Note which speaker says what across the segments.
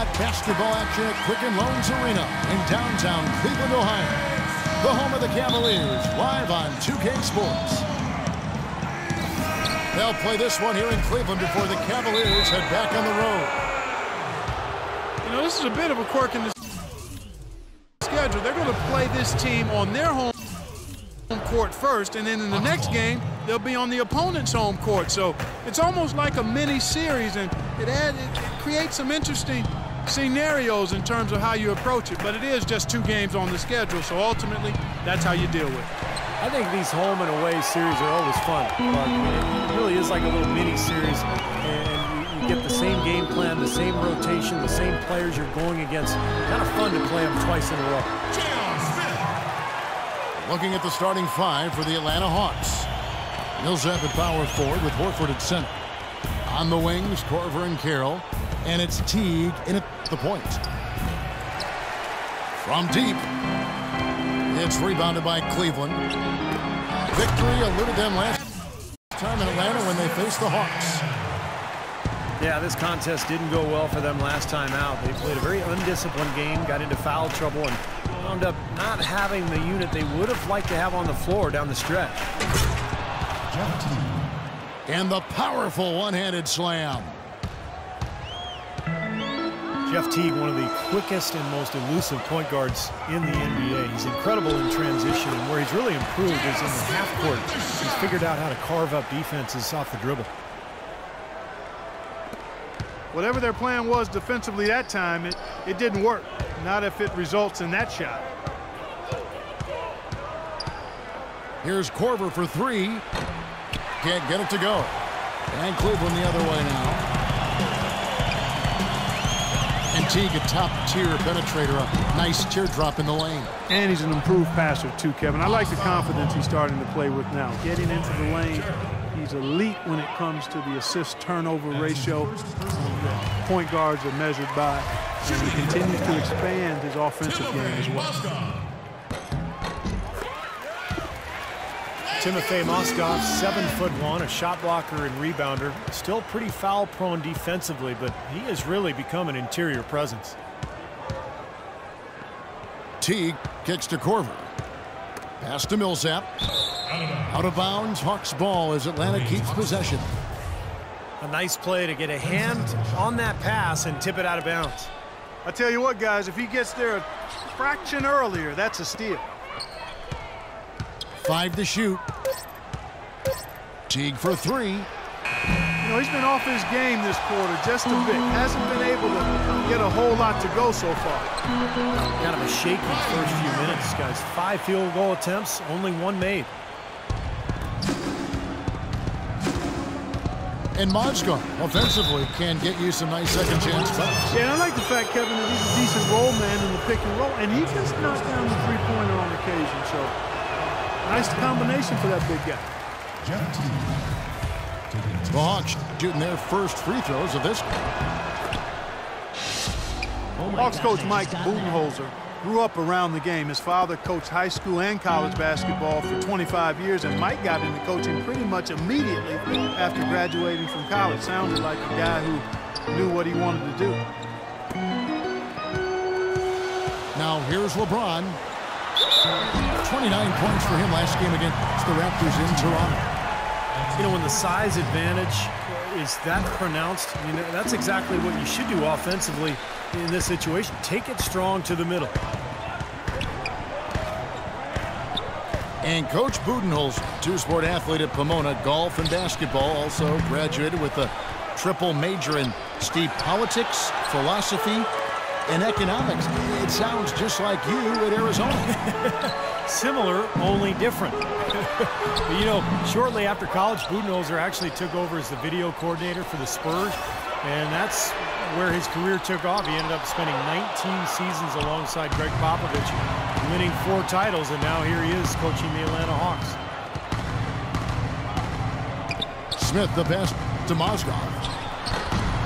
Speaker 1: got basketball action at Quicken Loans Arena in downtown Cleveland, Ohio. The home of the Cavaliers, live on 2K Sports. They'll play this one here in Cleveland before the Cavaliers head back on the road.
Speaker 2: You know, this is a bit of a quirk in the schedule. They're going to play this team on their home court first, and then in the next game, they'll be on the opponent's home court. So it's almost like a mini series, and it creates some interesting scenarios in terms of how you approach it. But it is just 2 games on the schedule, so ultimately, that's how you deal with it.
Speaker 3: I think these home and away series are always fun, Mark. It really is like a little mini series, and you get the same game plan, the same rotation, the same players you're going against. Kind of fun to play them twice in a row.
Speaker 1: Looking at the starting 5 for the Atlanta Hawks. Millsap at power forward with Horford at center. On the wings, Korver and Carroll. And it's Teague in at the point. From deep. It's rebounded by Cleveland. Victory eluded them last time in Atlanta when they faced the Hawks.
Speaker 3: Yeah, this contest didn't go well for them last time out. They played a very undisciplined game, got into foul trouble, and wound up not having the unit they would have liked to have on the floor down the stretch.
Speaker 1: And the powerful one-handed slam.
Speaker 3: Jeff Teague, one of the quickest and most elusive point guards in the NBA. He's incredible in transition, and where he's really improved is in the half court. He's figured out how to carve up defenses off the dribble.
Speaker 2: Whatever their plan was defensively that time, it didn't work. Not if it results in that shot.
Speaker 1: Here's Korver for 3. Can't get it to go. And Cleveland the other way now. And Teague, a top-tier penetrator, a nice teardrop in the lane.
Speaker 2: And he's an improved passer, too, Kevin. I like the confidence he's starting to play with now. Getting into the lane, he's elite when it comes to the assist-turnover ratio. Point guards are measured by. And he continues to expand his offensive game as well.
Speaker 3: Timofey Mozgov, 7'1", a shot blocker and rebounder. Still pretty foul-prone defensively, but he has really become an interior presence.
Speaker 1: Teague kicks to Korver. Pass to Millsap. Out of bounds, Hawks ball as Atlanta keeps possession.
Speaker 3: A nice play to get a hand on that pass and tip it out of bounds.
Speaker 2: I tell you what, guys, if he gets there a fraction earlier, that's a steal.
Speaker 1: 5 to shoot. Teague for 3.
Speaker 2: You know, he's been off his game this quarter just a bit. Hasn't been able to get a whole lot to go so far.
Speaker 3: Kind of a shaky first few minutes, guys. 5 field goal attempts, only 1 made.
Speaker 1: And Mozgov, offensively, can get you some nice second chance buckets.
Speaker 2: Yeah, and I like the fact, Kevin, that he's a decent roll man in the pick and roll, and he just knocks down the three-pointer on occasion. So, nice combination for that big guy.
Speaker 1: The Hawks shooting their first free throws of this game.
Speaker 2: Hawks coach Mike Budenholzer grew up around the game. His father coached high school and college basketball for 25 years, and Mike got into coaching pretty much immediately after graduating from college. Sounded like a guy who knew what he wanted to do.
Speaker 1: Now here's LeBron. 29 points for him last game against the Raptors in Toronto.
Speaker 3: You know, when the size advantage is that pronounced, I mean, that's exactly what you should do offensively in this situation. Take it strong to the middle.
Speaker 1: And Coach Budenholzer, 2-sport athlete at Pomona, golf and basketball, also graduated with a triple major in politics, philosophy, and economics. It sounds just like you at Arizona.
Speaker 3: Similar, only different. But, you know, shortly after college, Budenholzer actually took over as the video coordinator for the Spurs, and that's where his career took off. He ended up spending 19 seasons alongside Greg Popovich, winning 4 titles, and now here he is coaching the Atlanta Hawks.
Speaker 1: Smith, the pass to Mozgov.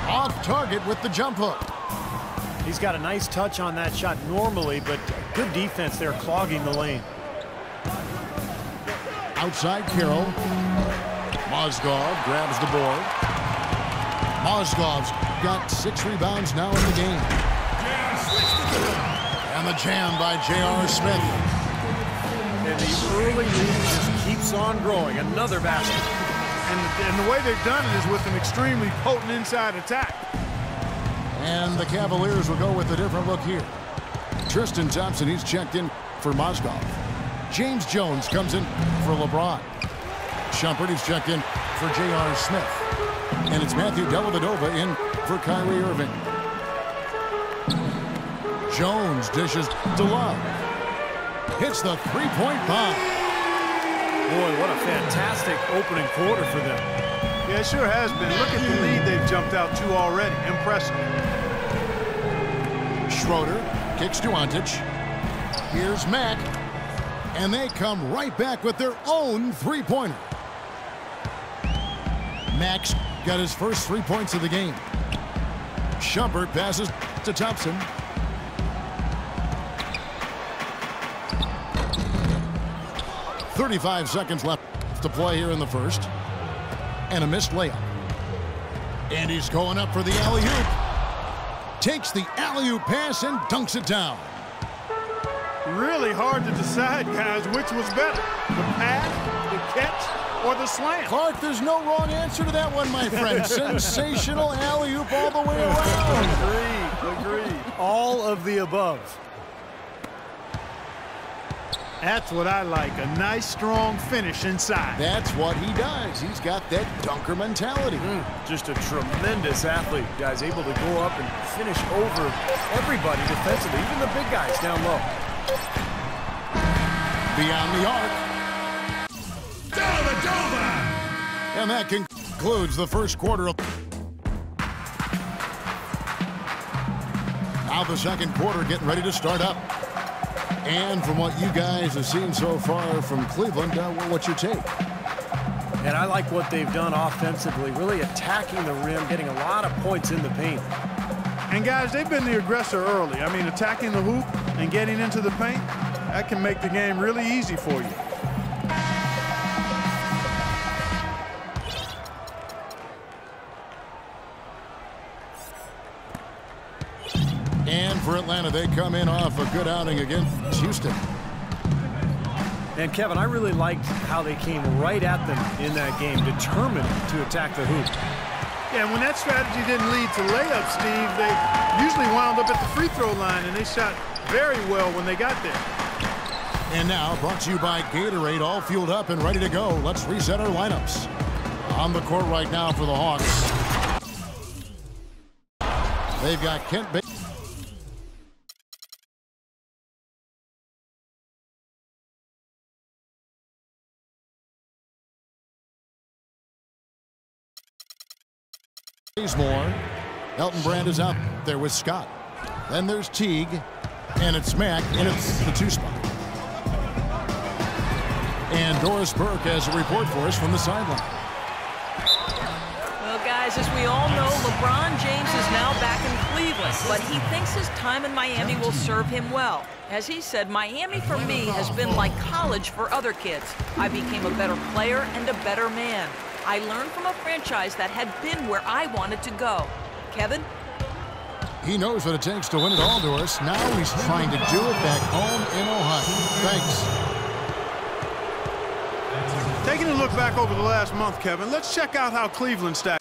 Speaker 1: Off target with the jump hook.
Speaker 3: He's got a nice touch on that shot normally, but good defense there, clogging the lane.
Speaker 1: Outside Carroll. Mozgov grabs the board. Mozgov's got 6 rebounds now in the game. And the jam by J.R. Smith.
Speaker 3: And the early lead just keeps on growing. Another basket.
Speaker 2: And the way they've done it is with an extremely potent inside attack.
Speaker 1: And the Cavaliers will go with a different look here. Tristan Thompson, he's checked in for Mozgov. James Jones comes in for LeBron. Shumpert, he's checked in for J.R. Smith. And it's Matthew Dellavedova in for Kyrie Irving. Jones dishes to Love. Hits the three-point bomb.
Speaker 3: Boy, what a fantastic opening quarter for them.
Speaker 2: Yeah, it sure has been. Look at the lead they've jumped out to already. Impressive.
Speaker 1: Schroeder kicks to Ontic. Here's Mack. And they come right back with their own three-pointer. Mack's got his first 3 points of the game. Shumpert passes to Thompson. .35 seconds left to play here in the first. And a missed layup. And he's going up for the alley-oop. Takes the alley-oop pass and dunks it down.
Speaker 2: Really hard to decide, guys, which was better. The pass, the catch, or the slam.
Speaker 1: Clark, there's no wrong answer to that one, my friend. Sensational alley-oop all the way around.
Speaker 2: Agreed.
Speaker 3: All of the above.
Speaker 2: That's what I like, a nice, strong finish inside.
Speaker 1: That's what he does. He's got that dunker mentality.
Speaker 3: Just a tremendous athlete. Guys able to go up and finish over everybody defensively, even the big guys down low.
Speaker 1: Beyond the arc. And that concludes the first quarter of... Now the second quarter getting ready to start up. And from what you guys have seen so far from Cleveland, what's your take?
Speaker 3: And I like what they've done offensively, really attacking the rim, getting a lot of points in the paint.
Speaker 2: And guys, they've been the aggressor early. I mean, attacking the hoop and getting into the paint, that can make the game really easy for you.
Speaker 1: And for Atlanta, they come in off a good outing against Houston.
Speaker 3: And Kevin, I really liked how they came right at them in that game, determined to attack the hoop.
Speaker 2: Yeah, when that strategy didn't lead to layups, Steve, they usually wound up at the free throw line, and they shot very well when they got there.
Speaker 1: And now, brought to you by Gatorade, all fueled up and ready to go. Let's reset our lineups. On the court right now for the Hawks. They've got Kent Bazemore. Elton Brand is out there with Scott. Then there's Teague, and it's Mack, and it's the 2 spot. And Doris Burke has a report for us from the sideline.
Speaker 4: Well, guys, as we all know, LeBron James is now back in Cleveland, but he thinks his time in Miami will serve him well. As he said, Miami for me has been like college for other kids. I became a better player and a better man. I learned from a franchise that had been where I wanted to go. Kevin?
Speaker 1: He knows what it takes to win it all, Doris. Now he's trying to do it back home in Ohio. Thanks.
Speaker 2: Taking a look back over the last month, Kevin, let's check out how Cleveland stacked